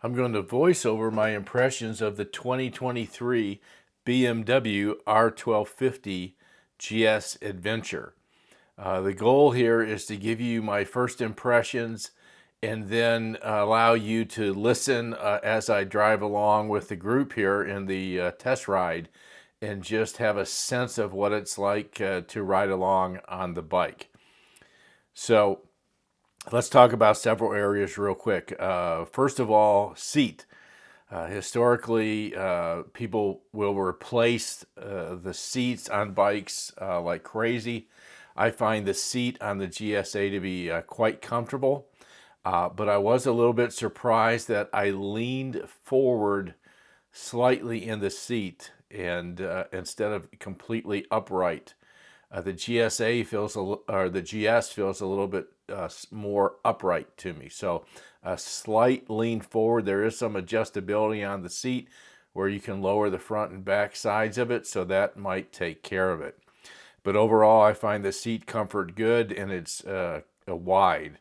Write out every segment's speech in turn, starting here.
I'm going to voice over my impressions of the 2023 BMW R1250GS Adventure. The goal here is to give you my first impressions and then allow you to listen as I drive along with the group here in the test ride and just have a sense of what it's like to ride along on the bike. So let's talk about several areas real quick. First of all, seat. Historically, people will replace the seats on bikes like crazy. I find the seat on the GSA to be quite comfortable, but I was a little bit surprised that I leaned forward slightly in the seat and instead of completely upright. The GSA feels or the GS feels a little bit more upright to me. So a slight lean forward. There is some adjustability on the seat where you can lower the front and back sides of it, so that might take care of it. But overall, I find the seat comfort good, and it's wide.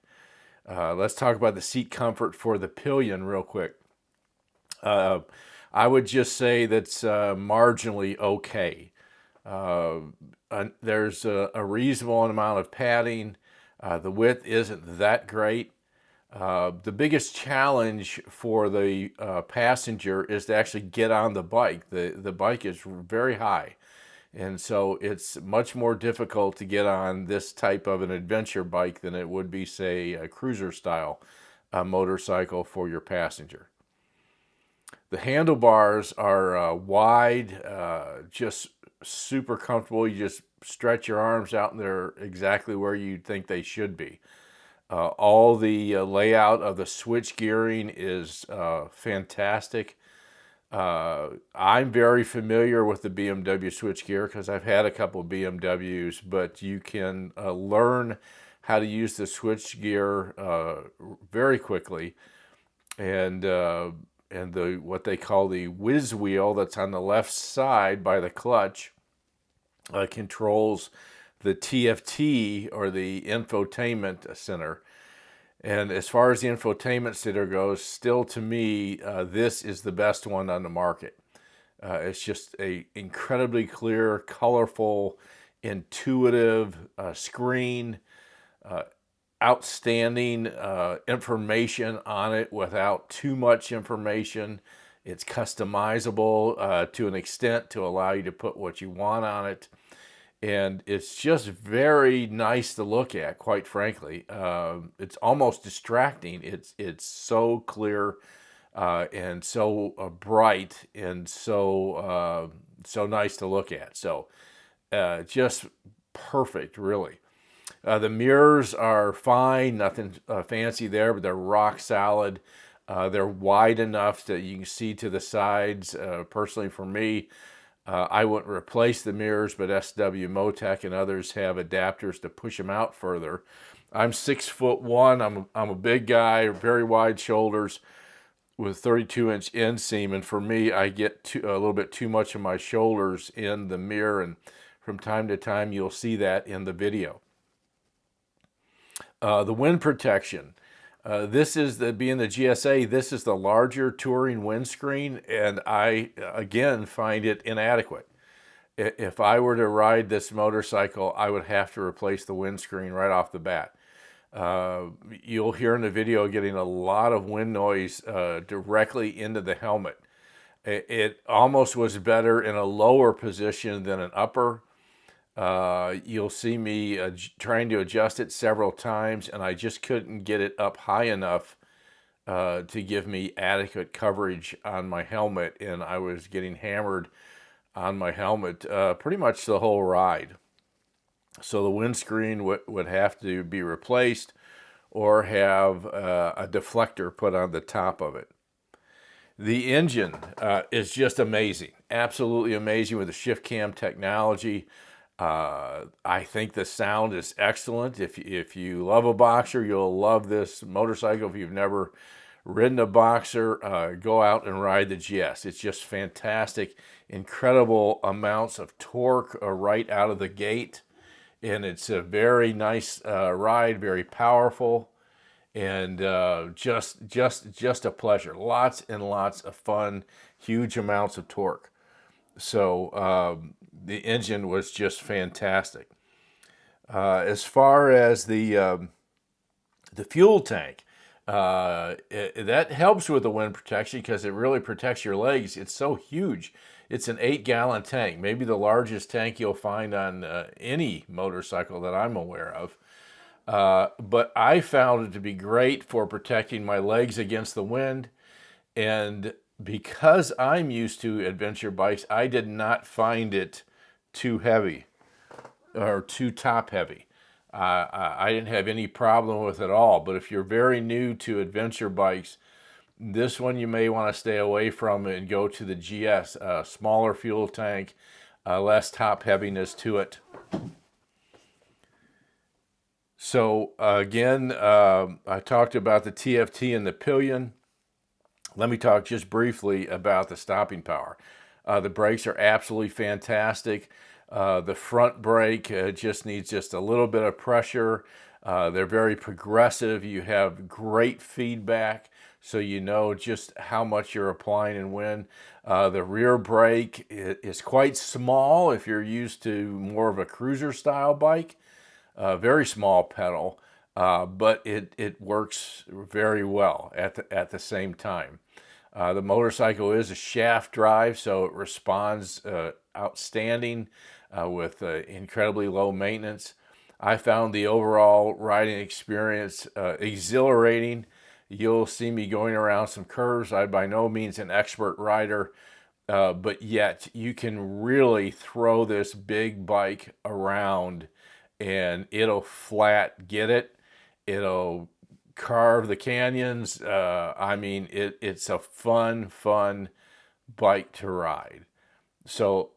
Let's talk about the seat comfort for the pillion real quick. I would just say that's marginally okay. There's a reasonable amount of padding. The width isn't that great. The biggest challenge for the passenger is to actually get on the bike. The bike is very high, and so it's much more difficult to get on this type of an adventure bike than it would be, say, a cruiser style motorcycle for your passenger. The handlebars are wide, just super comfortable. You just stretch your arms out and they're exactly where you think they should be. All the layout of the switch gearing is fantastic. I'm very familiar with the BMW switchgear because I've had a couple of BMWs, but you can learn how to use the switchgear very quickly. And the what they call the whiz wheel that's on the left side by the clutch controls the TFT, or the infotainment center. And as far as the infotainment center goes, still to me, this is the best one on the market. It's just a incredibly clear, colorful, intuitive screen, outstanding information on it without too much information. It's customizable to an extent to allow you to put what you want on it. And it's just very nice to look at, quite frankly. It's almost distracting. It's so clear and so bright and so nice to look at. So just perfect, really. The mirrors are fine, nothing fancy there, but they're rock solid. They're wide enough that you can see to the sides. Personally, for me, I wouldn't replace the mirrors, but SW Motec and others have adapters to push them out further. I'm 6'1". I'm a big guy, very wide shoulders with 32-inch inseam, and for me, I get a little bit too much of my shoulders in the mirror, and from time to time, you'll see that in the video. The wind protection. This is being the GSA, this is the larger touring windscreen, and I, again, find it inadequate. If I were to ride this motorcycle, I would have to replace the windscreen right off the bat. You'll hear in the video getting a lot of wind noise directly into the helmet. It almost was better in a lower position than an upper. You'll see me trying to adjust it several times, and I just couldn't get it up high enough to give me adequate coverage on my helmet, and I was getting hammered on my helmet pretty much the whole ride. So the windscreen would have to be replaced or have a deflector put on the top of it. The engine is just amazing, absolutely amazing with the shift cam technology. I think the sound is excellent. If you love a Boxer, you'll love this motorcycle. If you've never ridden a Boxer, go out and ride the GS. It's just fantastic. Incredible amounts of torque right out of the gate. And it's a very nice ride, very powerful. and just a pleasure. Lots and lots of fun, huge amounts of torque. So the engine was just fantastic. As far as the fuel tank, that helps with the wind protection because it really protects your legs. It's so huge. It's an 8-gallon tank, maybe the largest tank you'll find on any motorcycle that I'm aware of. But I found it to be great for protecting my legs against the wind. And because I'm used to adventure bikes, I did not find it too heavy or too top heavy. I didn't have any problem with it at all. But if you're very new to adventure bikes, this one you may want to stay away from and go to the GS. Smaller fuel tank, less top heaviness to it. So again, I talked about the TFT and the pillion. Let me talk just briefly about the stopping power. The brakes are absolutely fantastic. The front brake just needs just a little bit of pressure. They're very progressive. You have great feedback, so you know just how much you're applying and when. The rear brake is quite small if you're used to more of a cruiser style bike. Very small pedal, but it works very well at the same time. The motorcycle is a shaft drive, so it responds outstanding with incredibly low maintenance. I found the overall riding experience exhilarating. You'll see me going around some curves. I'm by no means an expert rider, but yet you can really throw this big bike around and it'll flat get it. It'll carve the canyons. I mean, it's a fun bike to ride. So